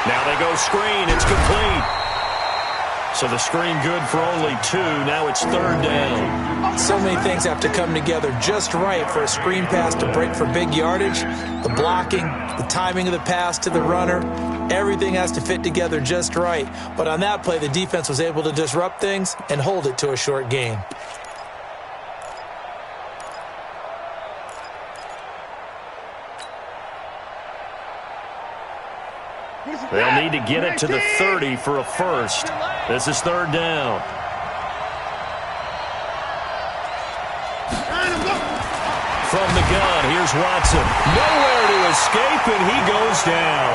Now they go screen. It's complete. So the screen good for only 2. Now it's third down. So many things have to come together just right for a screen pass to break for big yardage. The blocking, the timing of the pass to the runner, everything has to fit together just right. But on that play, the defense was able to disrupt things and hold it to a short gain. They'll need to get it to the 30 for a first. This is third down. From the gun, here's Watson. Nowhere to escape, and he goes down.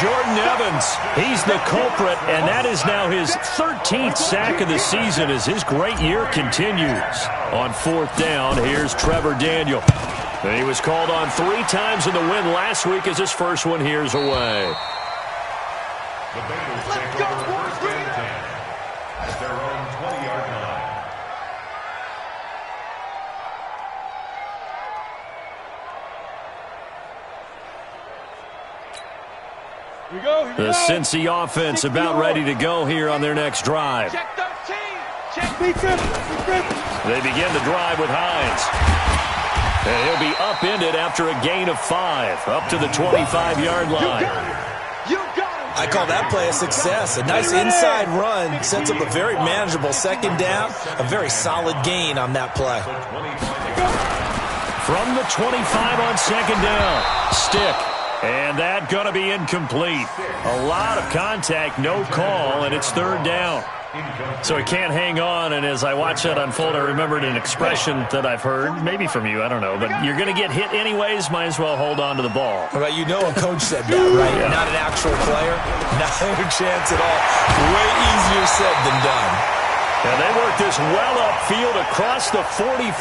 Jordan Evans, he's the culprit, and that is now his 13th sack of the season as his great year continues. On fourth down, here's Trevor Daniel. And he was called on 3 times in the win last week as his first one here's away. The Bengals take over first and 10 at their own 20-yard line. The Cincy offense about ready to go here on their next drive. Check 13. Check defense. They begin the drive with Hines. And he'll be upended after a gain of 5, up to the 25-yard line. I call that play a success. A nice inside run sets up a very manageable second down. A very solid gain on that play. From the 25 on second down. Stick. And that going to be incomplete. A lot of contact, no call, and it's third down. So he can't hang on, and as I watch that unfold, I remembered an expression that I've heard, maybe from you, I don't know, but you're going to get hit anyways, might as well hold on to the ball. Well, you know a coach said that, right? Yeah. Not an actual player. Not a chance at all. Way easier said than done. And they work this well upfield across the 45.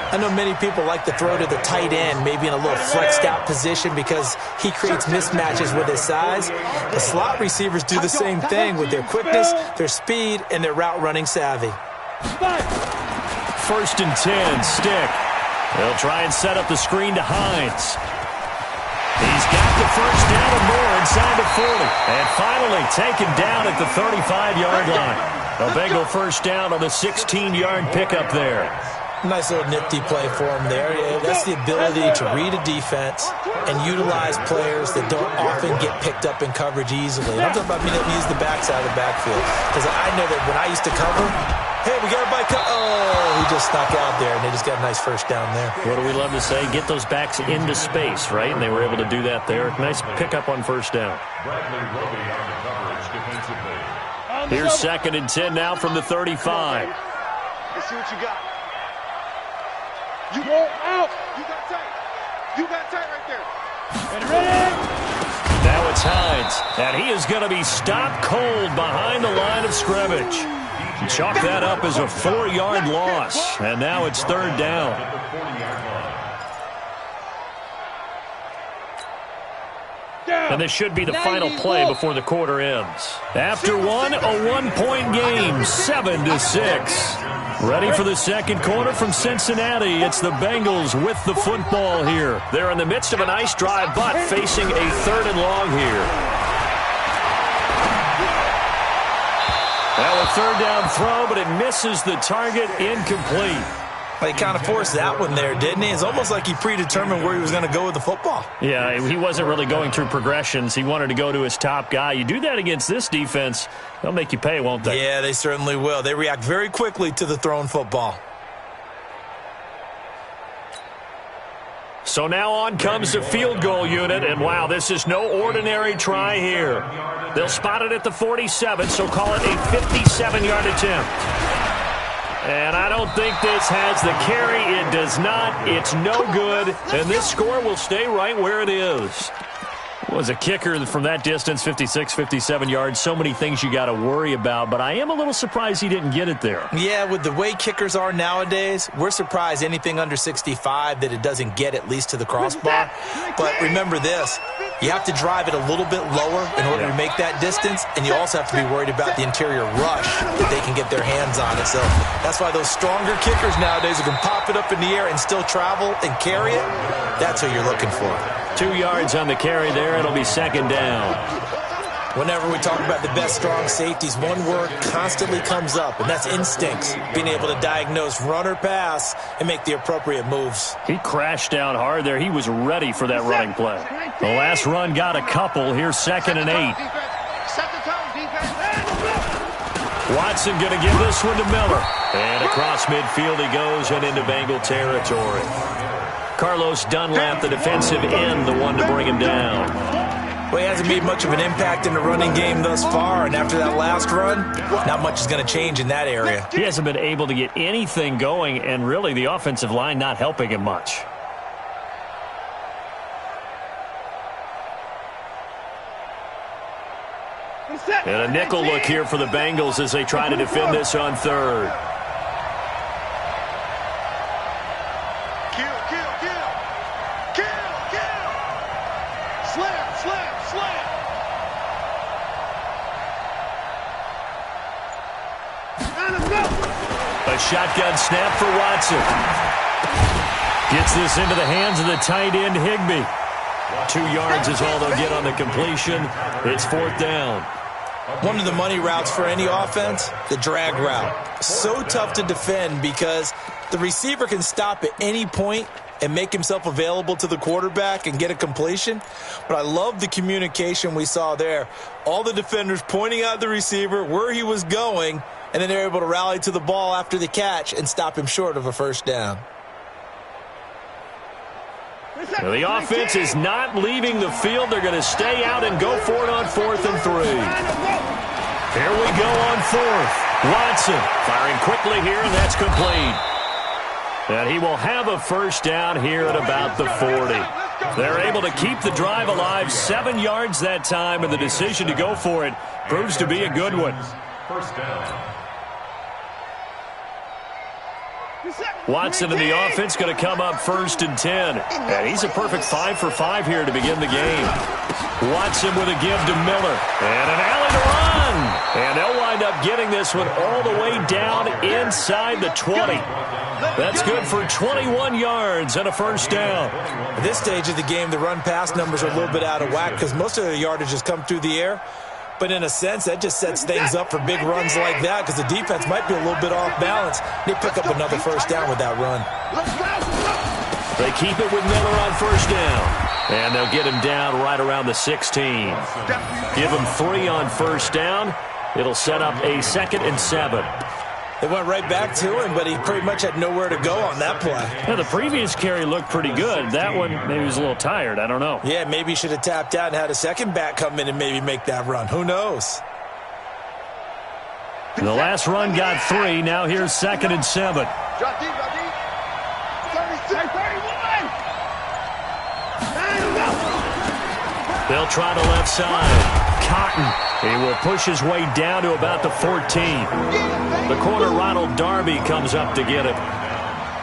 I know many people like to throw to the tight end, maybe in a little flexed out position because he creates mismatches with his size. The slot receivers do the same thing with their quickness, their speed, and their route running savvy. First and 10, Stick. They'll try and set up the screen to Hines. He's got the first down and more inside the 40. And finally taken down at the 35-yard line. A Bengal first down on the 16-yard pickup there. Nice little nifty play for him there. Yeah, that's the ability to read a defense and utilize players that don't often get picked up in coverage easily. And I'm talking about being able to use the backside of the backfield. Because I know that when I used to cover, hey, we got a bike. Oh, he just snuck out there, and they just got a nice first down there. What do we love to say? Get those backs into space, right? And they were able to do that there. Nice pickup on first down. Bradley Roby on the coverage defensively. Here's second and 10 now from the 35. Let's see what you got. You go out. You got tight. You got tight right there. Ready? Now it's Hines, and he is going to be stopped cold behind the line of scrimmage. Chalk that up as a 4-yard loss, and now it's third down. And this should be the final play before the quarter ends. After one, a 1-point game, 7-6. Ready for the second quarter from Cincinnati. It's the Bengals with the football here. They're in the midst of a nice drive, but facing a third and long here. Now a third down throw, but it misses the target, incomplete. He kind of forced that one there, didn't he? It's almost like he predetermined where he was going to go with the football. Yeah, he wasn't really going through progressions. He wanted to go to his top guy. You do that against this defense, they'll make you pay, won't they? Yeah, they certainly will. They react very quickly to the thrown football. So now on comes the field goal unit, and wow, this is no ordinary try here. They'll spot it at the 47, so call it a 57-yard attempt. And I don't think this has the carry. It does not. It's no good. And this score will stay right where it is. Was a kicker from that distance, 56, 57 yards. So many things you got to worry about, but I am a little surprised he didn't get it there. Yeah, with the way kickers are nowadays, we're surprised anything under 65 that it doesn't get at least to the crossbar. But remember this, You have to drive it a little bit lower in order to make that distance, and you also have to be worried about the interior rush that they can get their hands on it. So that's why those stronger kickers nowadays who can pop it up in the air and still travel and carry it, that's what you're looking for. 2 yards on the carry there. It'll be second down. Whenever we talk about the best strong safeties, one word constantly comes up, and that's instincts. Being able to diagnose run or pass and make the appropriate moves. He crashed down hard there. He was ready for that running play. The last run got a couple. Here's 2nd and 8. Watson going to give this one to Miller. And across midfield he goes and into Bengal territory. Carlos Dunlap, the defensive end, the one to bring him down. Well, he hasn't made much of an impact in the running game thus far, and after that last run, not much is going to change in that area. He hasn't been able to get anything going, and really the offensive line not helping him much. And a nickel look here for the Bengals as they try to defend this on 3rd. A shotgun snap for Watson. Gets this into the hands of the tight end, Higbee. 2 yards is all they'll get on the completion. It's 4th down. One of the money routes for any offense, the drag route. So tough to defend because the receiver can stop at any point and make himself available to the quarterback and get a completion. But I love the communication we saw there. All the defenders pointing out the receiver, where he was going, and then they're able to rally to the ball after the catch and stop him short of a first down. Now the offense is not leaving the field. They're going to stay out and go for it on 4th and 3. Here we go on 4th. Watson firing quickly here, and that's complete. And he will have a first down here at about the 40. They're able to keep the drive alive, 7 yards that time, and the decision to go for it proves to be a good one. First down. Watson in the offense going to come up 1st and 10. And he's a perfect 5 for 5 here to begin the game. Watson with a give to Miller. And an alley to run. And they'll wind up getting this one all the way down inside the 20. That's good for 21 yards and a first down. At this stage of the game, the run-pass numbers are a little bit out of whack because most of the yardage has come through the air. But in a sense, that just sets things up for big runs like that because the defense might be a little bit off balance. They pick up another first down with that run. They keep it with Miller on first down. And they'll get him down right around the 16. Give him 3 on first down. It'll set up a 2nd and 7. They went right back to him, but he pretty much had nowhere to go on that play. Yeah, the previous carry looked pretty good. That one, maybe he was a little tired. I don't know. Yeah, maybe he should have tapped out and had a second back come in and maybe make that run. Who knows? The last run got 3. Now here's 2nd and 7. Drop deep, drop deep. 36, 31. They'll try the left side. Cotton. He will push his way down to about the 14. The corner, Ronald Darby, comes up to get it.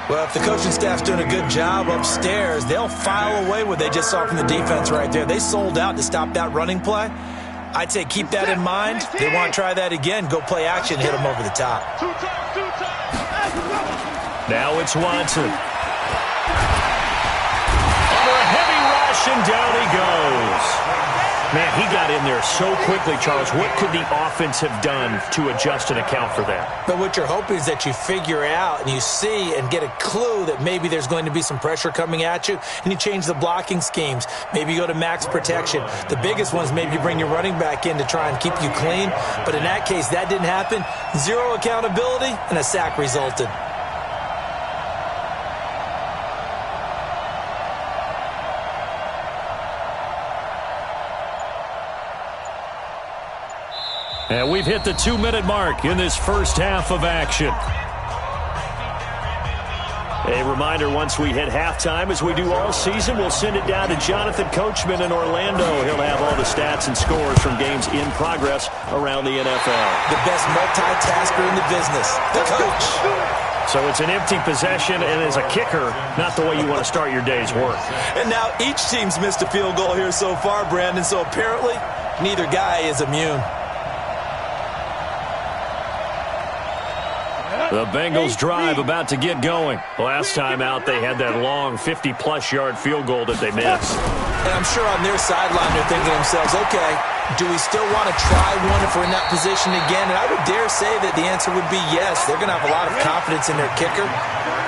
Well, if the coaching staff's doing a good job upstairs, they'll file away what they just saw from the defense right there. They sold out to stop that running play. I'd say keep that in mind. If they want to try that again, go play action, hit them over the top. Now it's Watson. Under a heavy rush, and down he goes. Man, he got in there so quickly, Charles. What could the offense have done to adjust and account for that? But what you're hoping is that you figure out and you see and get a clue that maybe there's going to be some pressure coming at you, and you change the blocking schemes. Maybe you go to max protection. The biggest one is maybe you bring your running back in to try and keep you clean. But in that case, that didn't happen. 0 accountability, and a sack resulted. And we've hit the 2-minute mark in this first half of action. A reminder, once we hit halftime, as we do all season, we'll send it down to Jonathan Coachman in Orlando. He'll have all the stats and scores from games in progress around the NFL. The best multitasker in the business, the coach. So it's an empty possession, and as a kicker, not the way you want to start your day's work. And now each team's missed a field goal here so far, Brandon, so apparently neither guy is immune. The Bengals drive about to get going. Last time out, they had that long 50-plus yard field goal that they missed. And I'm sure on their sideline they're thinking to themselves, okay, do we still want to try one if we're in that position again? And I would dare say that the answer would be yes. They're going to have a lot of confidence in their kicker.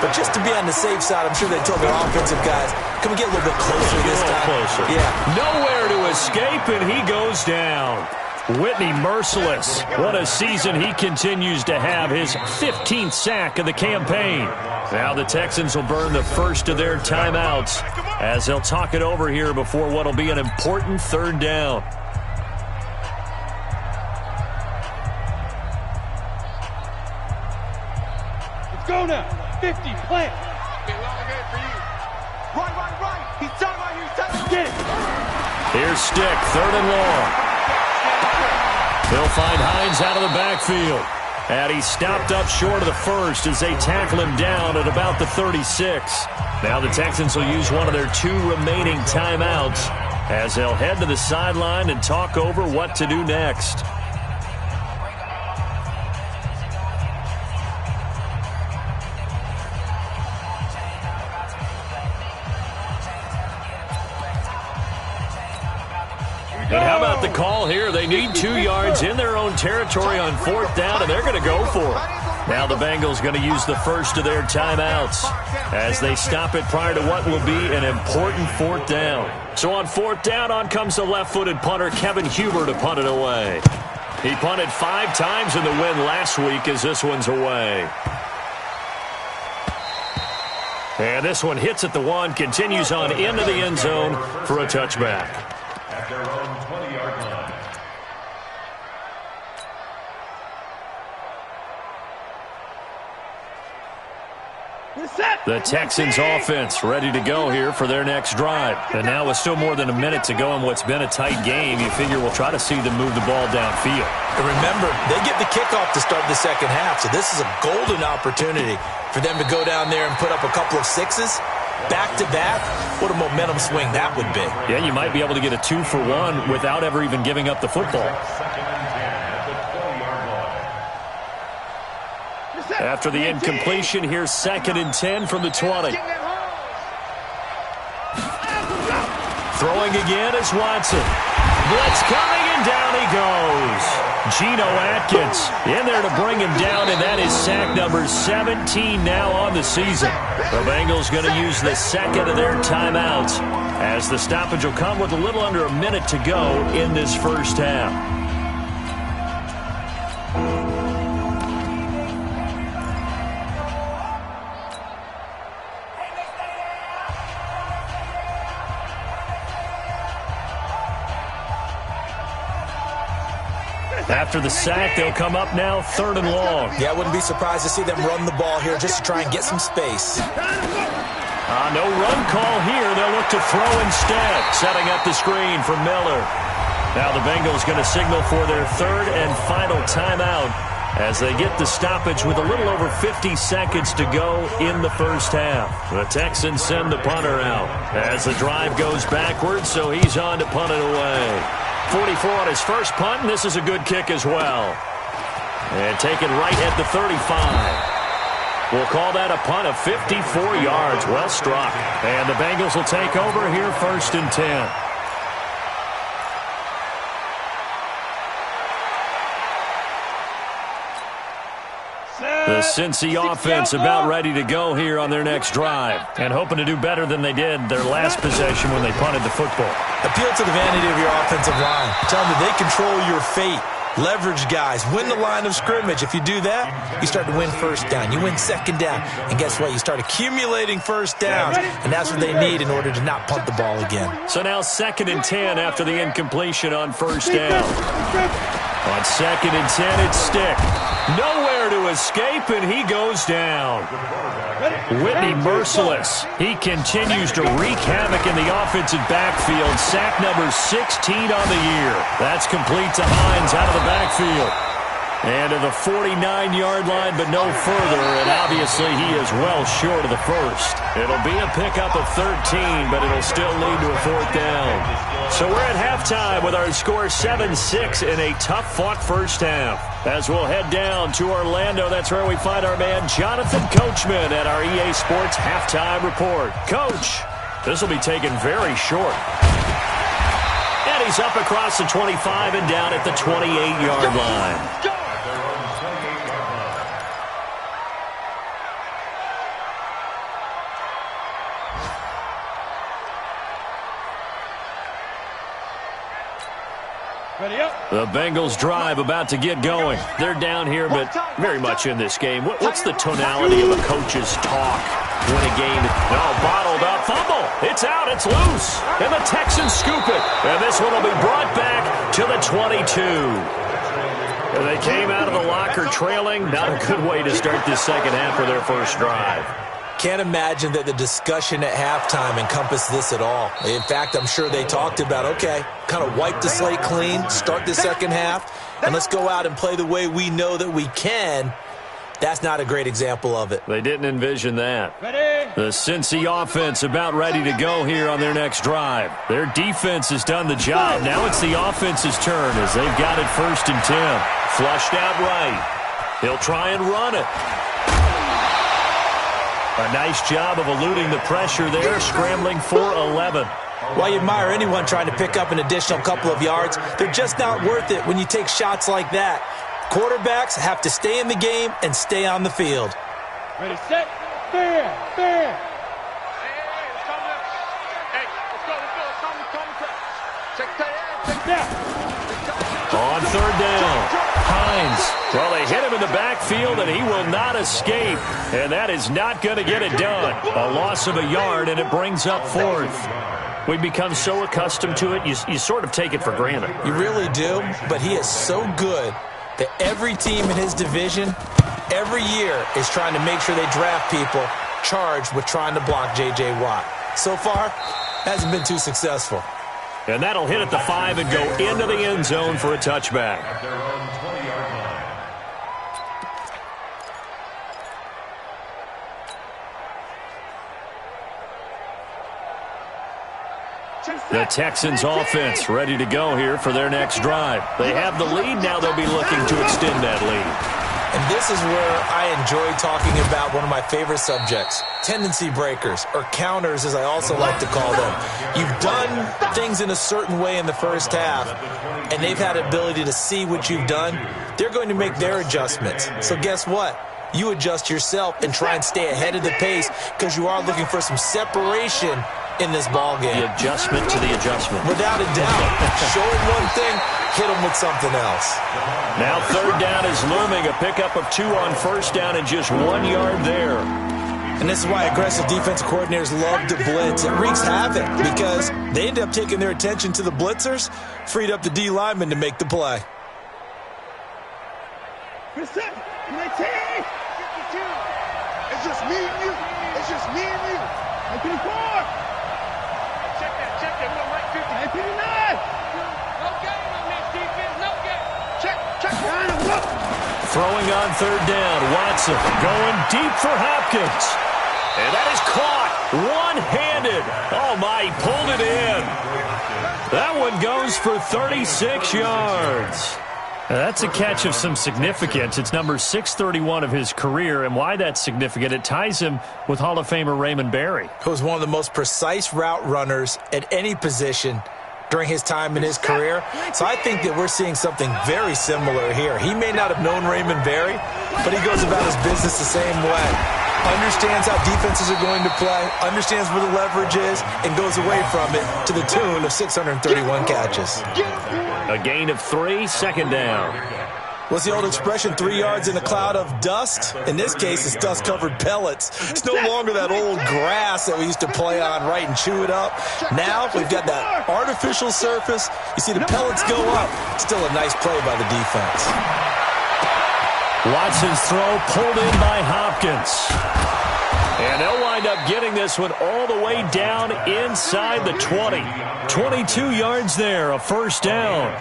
But just to be on the safe side, I'm sure they told their offensive guys, can we get a little bit closer this time? Closer. Yeah. Nowhere to escape, and he goes down. Whitney merciless. What a season he continues to have, his 15th sack of the campaign. Now the Texans will burn the first of their timeouts as they'll talk it over here before what will be an important third down. Let's go now. 50, plant. Be a long game for you. Right. He's talking right here. He's telling get it. Here's Stick, third and long. They'll find Hines out of the backfield. And he's stopped up short of the first as they tackle him down at about the 36. Now the Texans will use one of their 2 remaining timeouts as they'll head to the sideline and talk over what to do next. And how about the call here? They need 2 yards in their own territory on 4th down, and they're going to go for it. Now the Bengals going to use the first of their timeouts as they stop it prior to what will be an important 4th down. So on 4th down, on comes the left-footed punter, Kevin Huber, to punt it away. He punted 5 times in the win last week as this one's away. And this one hits at the 1, continues on into the end zone for a touchback. At their own 20-yard line. The Texans offense ready to go here for their next drive. And now with still more than a minute to go in what's been a tight game, you figure we'll try to see them move the ball downfield. And remember, they get the kickoff to start the second half, so this is a golden opportunity for them to go down there and put up a couple of 6s. Back-to-back, what a momentum swing that would be. Yeah, you might be able to get a 2-for-1 without ever even giving up the football. After the incompletion, here's 2nd and 10 from the 20. Throwing again is Watson. Blitz coming, and down he goes. Geno Atkins in there to bring him down, and that is sack number 17 now on the season. The Bengals going to use the second of their timeouts as the stoppage will come with a little under a minute to go in this first half. After the sack, they'll come up now 3rd and long. Yeah, I wouldn't be surprised to see them run the ball here just to try and get some space. No run call here. They'll look to throw instead, setting up the screen for Miller. Now the Bengals going to signal for their 3rd and final timeout as they get the stoppage with a little over 50 seconds to go in the first half. The Texans send the punter out as the drive goes backwards, so he's on to punt it away. 44 on his first punt, and this is a good kick as well. And taken right at the 35. We'll call that a punt of 54 yards. Well struck. And the Bengals will take over here 1st and 10. The Cincy offense about ready to go here on their next drive and hoping to do better than they did their last possession when they punted the football. Appeal to the vanity of your offensive line. Tell them that they control your fate. Leverage guys. Win the line of scrimmage. If you do that, you start to win 1st down. You win 2nd down. And guess what? You start accumulating 1st downs. And that's what they need in order to not punt the ball again. So now 2nd and 10 after the incompletion on 1st down. On 2nd and 10, it's Stick. Nowhere to escape, and he goes down. Whitney merciless. He continues to wreak havoc in the offensive backfield. Sack number 16 on the year. That's complete to Hines out of the backfield. And to the 49-yard line, but no further, and obviously he is well short of the first. It'll be a pickup of 13, but it'll still lead to a fourth down. So we're at halftime with our score 7-6 in a tough-fought first half. As we'll head down to Orlando, that's where we find our man Jonathan Coachman at our EA Sports Halftime Report. Coach, this will be taken very short. And he's up across the 25 and down at the 28-yard line. The Bengals drive about to get going. They're down here, but very much in this game. What's the tonality of a coach's talk when a game is bottled up? Fumble. It's out. It's loose. And the Texans scoop it. And this one will be brought back to the 22. And they came out of the locker trailing. Not a good way to start this second half for their first drive. Can't imagine that the discussion at halftime encompassed this at all. In fact, I'm sure they talked about, okay, kind of wipe the slate clean, start the second half, and let's go out and play the way we know that we can. That's not a great example of it. They didn't envision that. The Cincy offense about ready to go here on their next drive. Their defense has done the job. Now it's the offense's turn as they've got it 1st and 10. Flushed out right. He'll try and run it. A nice job of eluding the pressure there, scrambling for 11. While you admire anyone trying to pick up an additional couple of yards, they're just not worth it when you take shots like that. Quarterbacks have to stay in the game and stay on the field. Ready, set, fair. Hey, let's come up. Hey, let's go. Check that. On 3rd down. Hines. Well, they hit him in the backfield, and he will not escape. And that is not going to get it done. A loss of a yard, and it brings up 4th. We've become so accustomed to it, you sort of take it for granted. You really do, but he is so good that every team in his division, every year, is trying to make sure they draft people charged with trying to block J.J. Watt. So far, hasn't been too successful. And that'll hit at the 5 and go into the end zone for a touchback. The Texans offense ready to go here for their next drive. They have the lead. Now they'll be looking to extend that lead. And this is where I enjoy talking about one of my favorite subjects, tendency breakers, or counters as I also like to call them. You've done things in a certain way in the first half, and they've had the ability to see what you've done. They're going to make their adjustments. So guess what? You adjust yourself and try and stay ahead of the pace because you are looking for some separation in this ball game. The adjustment to the adjustment. Without a doubt. Show them one thing, hit them with something else. Now 3rd down is looming. A pickup of 2 on 1st down and just 1 yard there. And this is why aggressive defensive coordinators love to blitz. It wreaks havoc because they end up taking their attention to the blitzers, freed up the D lineman to make the play. It's just me and you. It's just me and you. I can afford. Check that. Go right 50. I 59. No game on this defense. No game. Check. Throwing on 3rd down. Watson going deep for Hopkins. And that is caught one-handed. Oh, my, he pulled it in. That one goes for 36 yards. That's a catch of some significance. It's number 631 of his career, and why that's significant, it ties him with Hall of Famer Raymond Berry. Who was one of the most precise route runners at any position during his time in his career. So I think that we're seeing something very similar here. He may not have known Raymond Berry, but he goes about his business the same way. Understands how defenses are going to play, understands where the leverage is, and goes away from it to the tune of 631 catches. A gain of 3, 2nd down. What's the old expression, 3 yards in a cloud of dust? In this case, it's dust-covered pellets. It's no longer that old grass that we used to play on, right, and chew it up. Now we've got that artificial surface. You see the pellets go up. Still a nice play by the defense. Watson's throw pulled in by Hopkins. And they'll wind up getting this one all the way down inside the 20. 22 yards there, a first down.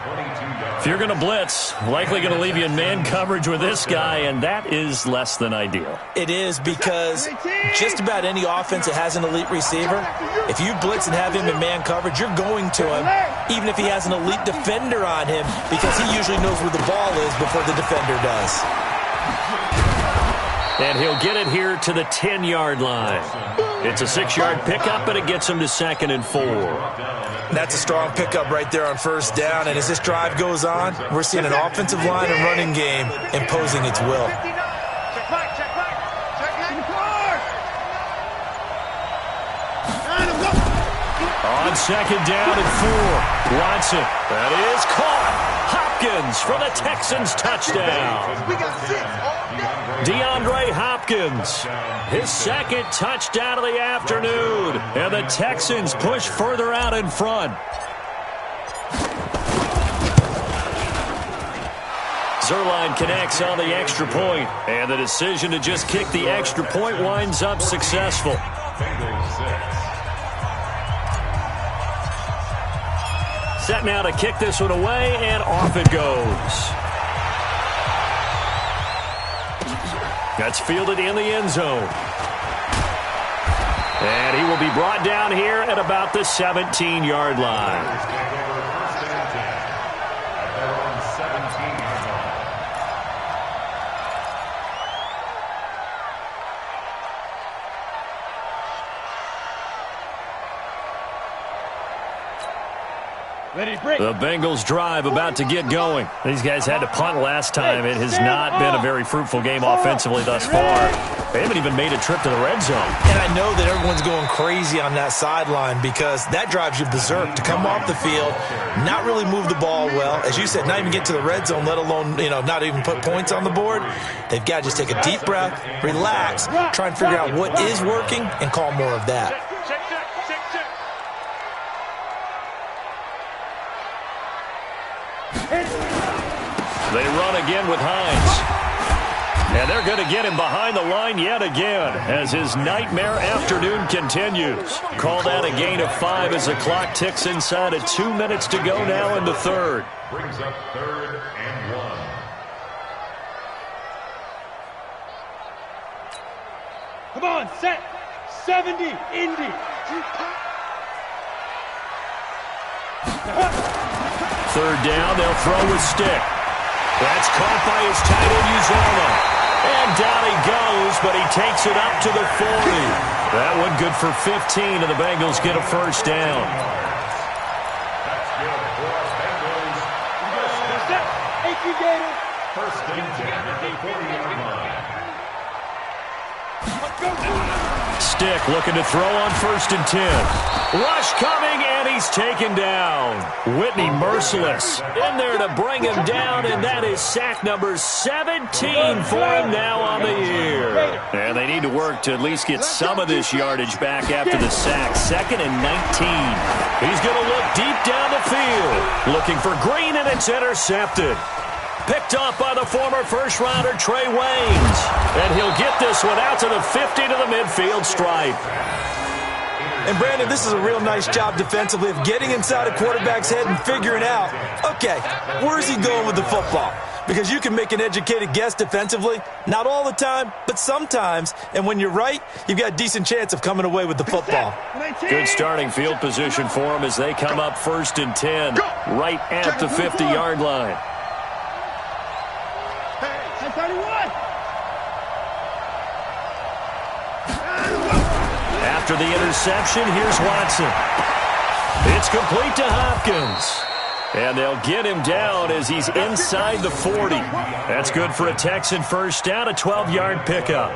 If you're going to blitz, likely going to leave you in man coverage with this guy, and that is less than ideal. It is, because just about any offense that has an elite receiver, if you blitz and have him in man coverage, you're going to him, even if he has an elite defender on him, because he usually knows where the ball is before the defender does. And he'll get it here to the 10-yard line. It's a 6-yard pickup, and it gets him to 2nd and 4. That's a strong pickup right there on first down. And as this drive goes on, we're seeing an offensive line and running game imposing its will. On 2nd down and 4. Watson. That is caught. Hopkins for the Texans touchdown. DeAndre Hopkins, his 2nd touchdown of the afternoon. And the Texans push further out in front. Zerline connects on the extra point, and the decision to just kick the extra point winds up successful. Set now to kick this one away, and off it goes. That's fielded in the end zone. And he will be brought down here at about the 17-yard line. The Bengals drive about to get going. These guys had to punt last time. It has not been a very fruitful game offensively thus far. They haven't even made a trip to the red zone. And I know that everyone's going crazy on that sideline because that drives you berserk to come off the field, not really move the ball well. As you said, not even get to the red zone, let alone, not even put points on the board. They've got to just take a deep breath, relax, try and figure out what is working, and call more of that. They run again with Hines. And they're going to get him behind the line yet again as his nightmare afternoon continues. Call that a gain of 5 as the clock ticks inside of 2 minutes to go now in the third. Brings up 3rd and 1. Come on, set. 70, Indy. Third down, they'll throw with stick. That's caught by his tight end, Uzoma. And down he goes, but he takes it up to the 40. That one good for 15, and the Bengals get a first down. That's good for Bengals. First and 10 at the 40-yard line. Stick looking to throw on 1st and 10. Rush coming, and he's taken down. Whitney merciless in there to bring him down, and that is sack number 17 for him now on the year. And they need to work to at least get some of this yardage back after the sack. 2nd and 19. He's going to look deep down the field, looking for Green, and it's intercepted. Picked off by the former first-rounder Trey Waynes. And he'll get this one out to the 50 to the midfield stripe. And, Brandon, this is a real nice job defensively of getting inside a quarterback's head and figuring out, okay, where is he going with the football? Because you can make an educated guess defensively. Not all the time, but sometimes. And when you're right, you've got a decent chance of coming away with the football. Good starting field position for them as they come up 1st and 10, right at the 50-yard line. After the interception, here's Watson. It's complete to Hopkins. And they'll get him down as he's inside the 40. That's good for a Texan first down, a 12-yard pickup.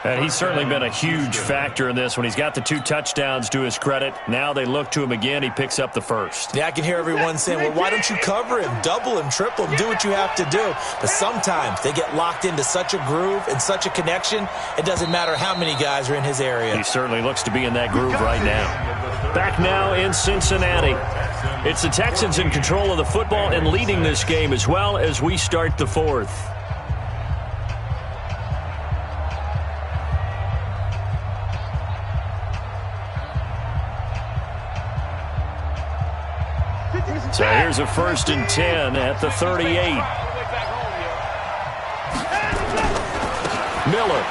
And he's certainly been a huge factor in this when he's got the 2 touchdowns to his credit. Now they look to him again. He picks up the first. Yeah, I can hear everyone saying, well, why don't you cover him, double him, triple him, do what you have to do. But sometimes they get locked into such a groove and such a connection, it doesn't matter how many guys are in his area. He certainly looks to be in that groove right now. Back now in Cincinnati. It's the Texans in control of the football and leading this game as well as we start the 4th. here's a 1st and 10 at the 38. Miller.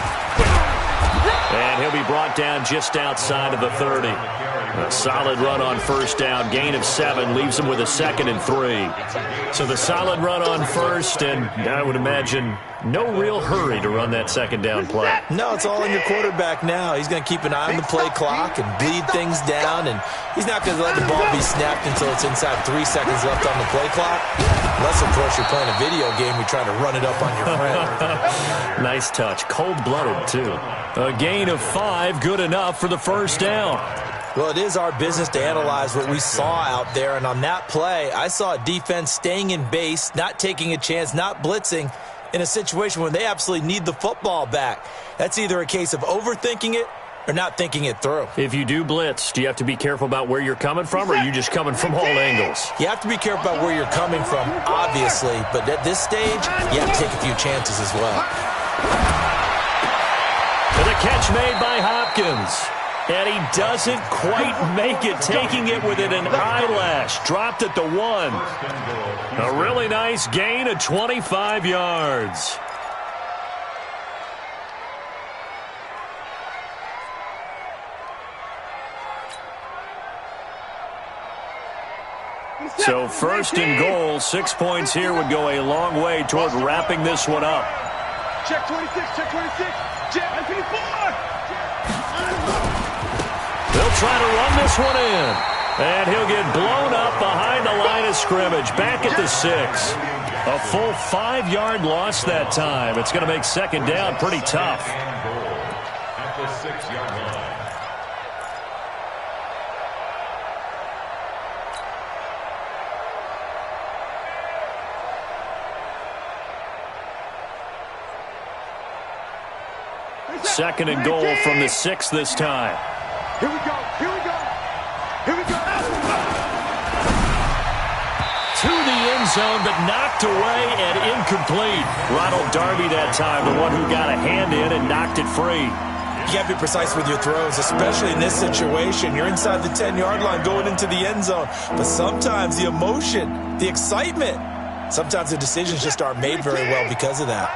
And he'll be brought down just outside of the 30. A solid run on 1st down. Gain of 7 leaves him with a 2nd and 3. So the solid run on 1st, and I would imagine no real hurry to run that 2nd down play. No, it's all in your quarterback now. He's going to keep an eye on the play clock and bleed things down, and he's not going to let the ball be snapped until it's inside 3 seconds left on the play clock. Unless, of course, you're playing a video game, we try to run it up on your friend. Nice touch. Cold-blooded, too. A gain of 5, good enough for the 1st down. Well, it is our business to analyze what we saw out there, and on that play, I saw a defense staying in base, not taking a chance, not blitzing, in a situation where they absolutely need the football back. That's either a case of overthinking it or not thinking it through. If you do blitz, do you have to be careful about where you're coming from, or are you just coming from all angles? You have to be careful about where you're coming from, obviously, but at this stage, you have to take a few chances as well. And the catch made by Hopkins. And he doesn't quite make it, taking it within an eyelash. Dropped at the 1. A really nice gain of 25 yards. So 1st and goal, 6 points here would go a long way toward wrapping this one up. Check 26, check 26, check 24. They'll try to run this one in. And he'll get blown up behind the line of scrimmage. Back at the 6. A full 5-yard loss that time. It's going to make 2nd down pretty tough. At the 6-yard line. Second and goal from the 6 this time. Here we go, here we go, here we go. To the end zone, but knocked away and incomplete. Ronald Darby that time, the one who got a hand in and knocked it free. You got to be precise with your throws, especially in this situation. You're inside the 10-yard line going into the end zone. But sometimes the emotion, the excitement, sometimes the decisions just aren't made very well because of that.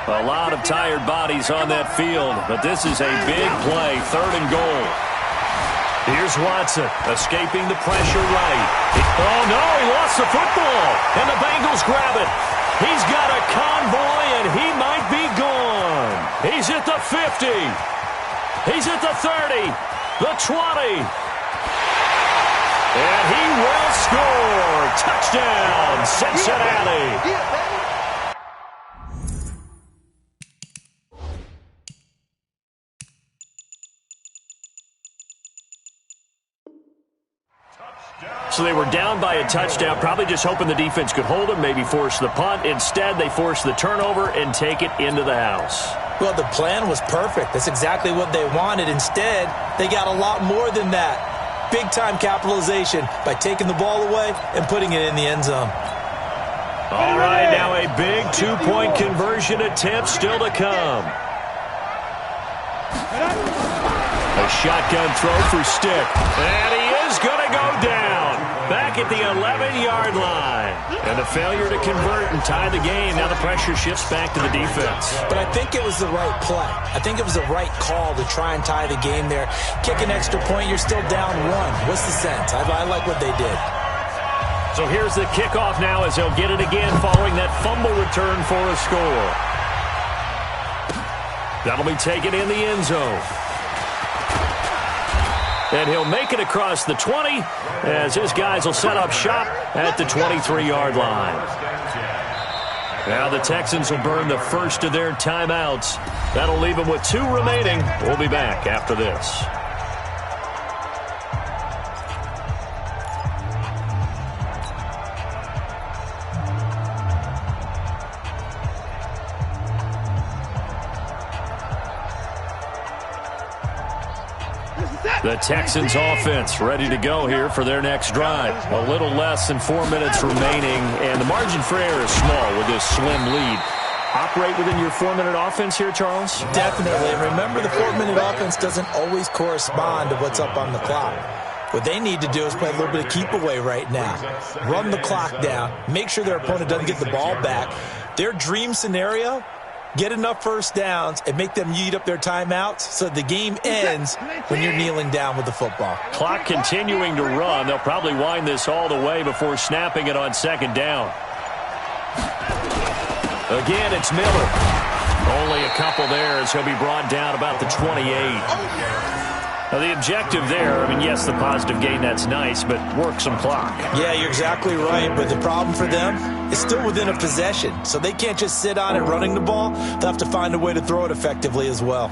A lot of tired bodies on that field, but this is a big play, 3rd and goal. Here's Watson, escaping the pressure right. Oh, no, he lost the football, and the Bengals grab it. He's got a convoy, and he might be gone. He's at the 50. He's at the 30, the 20. And he will score. Touchdown, Cincinnati. So they were down by a touchdown, probably just hoping the defense could hold them, maybe force the punt. Instead, they forced the turnover and take it into the house. Well, the plan was perfect. That's exactly what they wanted. Instead, they got a lot more than that. Big-time capitalization by taking the ball away and putting it in the end zone. All right, now a big 2-point conversion attempt still to come. A shotgun throw for Stick. And he is going to go down. Back at the 11-yard line. And a failure to convert and tie the game. Now the pressure shifts back to the defense. But I think it was the right play. I think it was the right call to try and tie the game there. Kick an extra point, you're still down 1. What's the sense? I like what they did. So here's the kickoff now as they'll get it again following that fumble return for a score. That'll be taken in the end zone. And he'll make it across the 20 as his guys will set up shop at the 23-yard line. Now the Texans will burn the first of their timeouts. That'll leave them with 2 remaining. We'll be back after this. The Texans offense ready to go here for their next drive. A little less than 4 minutes remaining, and the margin for error is small with this slim lead. Operate within your 4-minute offense here, Charles? Definitely. And remember, the 4-minute offense doesn't always correspond to what's up on the clock. What they need to do is play a little bit of keep away right now. Run the clock down. Make sure their opponent doesn't get the ball back. Their dream scenario, get enough first downs and make them eat up their timeouts so the game ends when you're kneeling down with the football. Clock continuing to run. They'll probably wind this all the way before snapping it on second down. Again, it's Miller. Only a couple there as he'll be brought down about the 28. Now, the objective there, I mean, yes, the positive gain, that's nice, but work some clock. Yeah, you're exactly right, but the problem for them is still within a possession, so they can't just sit on it running the ball. They'll have to find a way to throw it effectively as well.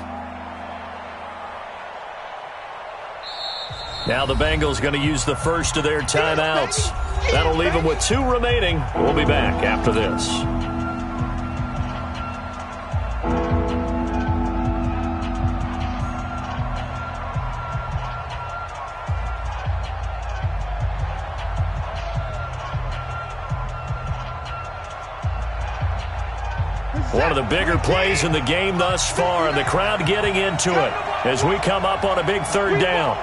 Now the Bengals going to use the first of their timeouts. That'll leave them with 2 remaining. We'll be back after this. One of the bigger plays in the game thus far, and the crowd getting into it as we come up on a big third down.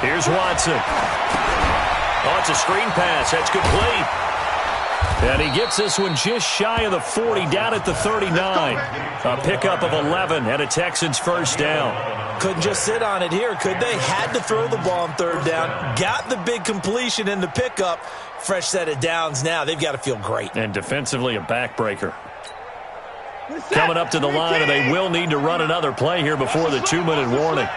Here's Watson. Oh, it's a screen pass. That's complete. And he gets this one just shy of the 40, down at the 39. A pickup of 11 and a Texans first down. Couldn't just sit on it here, could they? Had to throw the ball on third down. Got the big completion in the pickup. Fresh set of downs now. They've got to feel great. And defensively, a backbreaker. Coming up to the line, and they will need to run another play here before the 2-minute warning.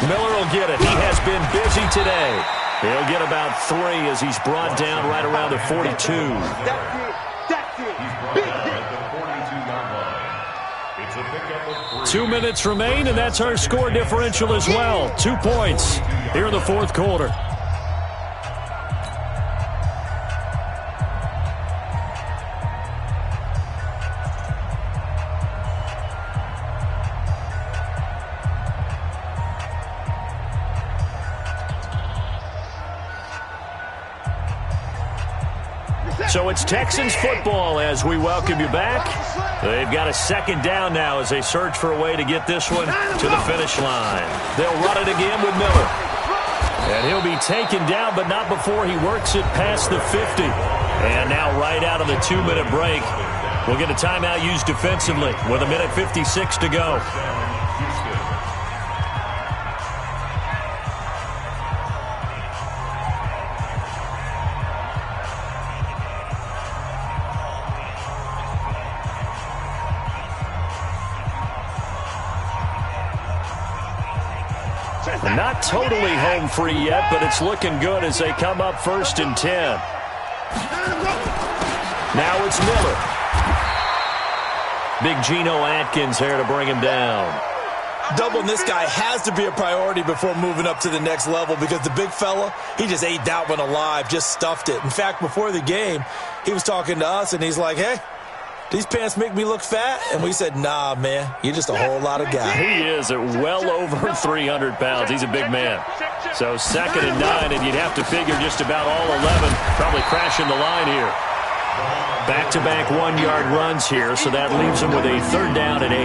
Miller will get it. He has been busy today. He'll get about 3 as he's brought down right around the 42. He's brought down at the 42-yard line. It's a pickup of 3. 2 minutes remain, and that's our score differential as well. 2 points here in the fourth quarter. So it's Texans football as we welcome you back. They've got a second down now as they search for a way to get this one to the finish line. They'll run it again with Miller. And he'll be taken down, but not before he works it past the 50. And now right out of the 2-minute break, we'll get a timeout used defensively with 1:56 to go. Not totally home free yet, but it's looking good as they come up 1st and 10. Now it's Miller. Big Geno Atkins here to bring him down. Doubling this guy has to be a priority before moving up to the next level because the big fella, he just ate that one alive, just stuffed it. In fact, before the game, he was talking to us, and he's like, hey, these pants make me look fat? And we said, nah, man, you're just a whole lot of guy. He is at well over 300 pounds. He's a big man. So 2nd and 9, and you'd have to figure just about all 11 probably crashing the line here. Back-to-back 1-yard runs here, so that leaves him with a 3rd down and 8.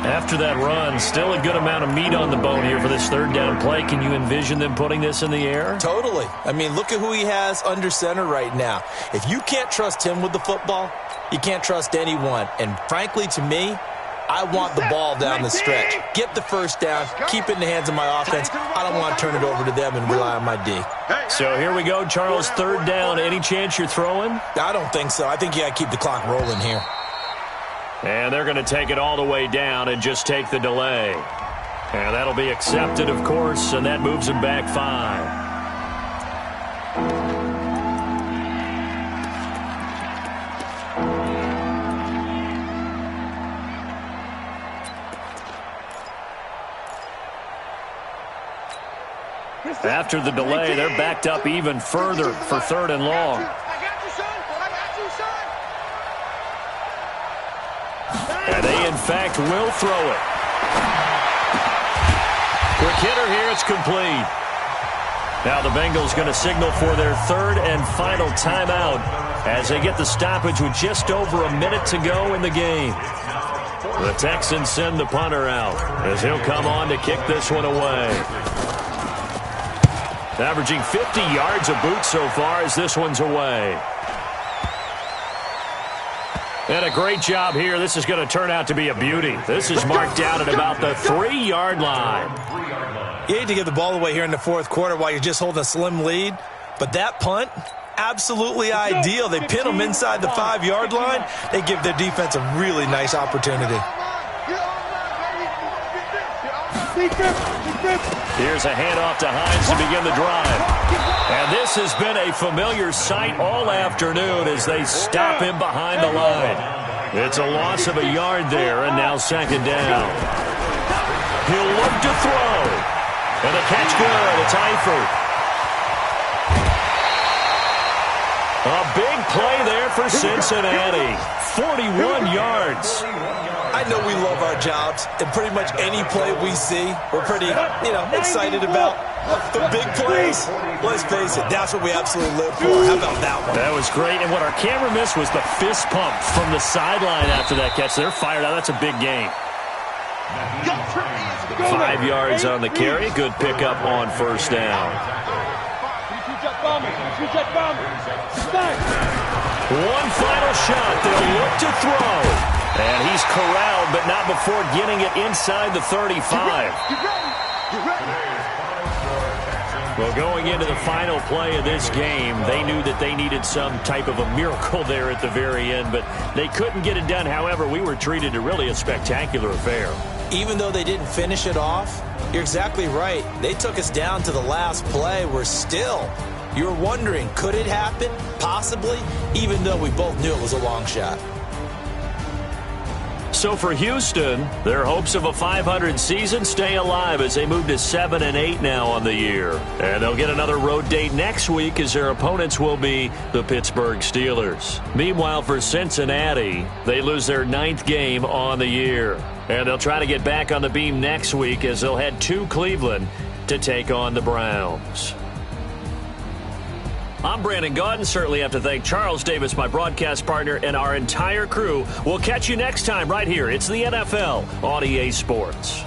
After that run, still a good amount of meat on the bone here for this 3rd down play. Can you envision them putting this in the air? Totally. I mean, look at who he has under center right now. If you can't trust him with the football, you can't trust anyone. And frankly, to me, I want the ball down the stretch. Get the first down, keep it in the hands of my offense. I don't want to turn it over to them and rely on my D. So here we go, Charles, 3rd down. Any chance you're throwing? I don't think so. I think you got to keep the clock rolling here. And they're going to take it all the way down and just take the delay. And that'll be accepted, of course, and that moves him back 5. After the delay, they're backed up even further for 3rd and long. And they, in fact, will throw it. Quick hitter here. It's complete. Now the Bengals going to signal for their third and final timeout as they get the stoppage with just over a minute to go in the game. The Texans send the punter out as he'll come on to kick this one away. Averaging 50 yards a boot so far as this one's away. And a great job here. This is going to turn out to be a beauty. This is marked down at about the 3-yard line. You hate to give the ball away here in the fourth quarter while you're just holding a slim lead, but that punt, absolutely ideal. They pin them inside the 5-yard line. They give their defense a really nice opportunity. Here's a handoff to Hines to begin the drive. And this has been a familiar sight all afternoon as they stop him behind the line. It's a loss of a yard there, and now second down. He'll look to throw. And a catch good. It's Eifert. A big play there for Cincinnati. 41 yards. I know we love our jobs, and pretty much any play we see, we're pretty, excited about. The big plays, let's face it, that's what we absolutely live for. How about that one? That was great, and what our camera missed was the fist pump from the sideline after that catch. They're fired out. That's a big game. 5 yards on the carry. Good pickup on first down. One final shot. They'll look to throw. And he's corralled, but not before getting it inside the 35. Well, going into the final play of this game, they knew that they needed some type of a miracle there at the very end, but they couldn't get it done. However, we were treated to really a spectacular affair. Even though they didn't finish it off, you're exactly right. They took us down to the last play. We're still, you're wondering, could it happen? Possibly, even though we both knew it was a long shot. So for Houston, their hopes of a 500 season stay alive as they move to 7-8 now on the year. And they'll get another road date next week as their opponents will be the Pittsburgh Steelers. Meanwhile, for Cincinnati, they lose their 9th game on the year. And they'll try to get back on the beam next week as they'll head to Cleveland to take on the Browns. I'm Brandon Gaudin. Certainly have to thank Charles Davis, my broadcast partner, and our entire crew. We'll catch you next time right here. It's the NFL on EA Sports.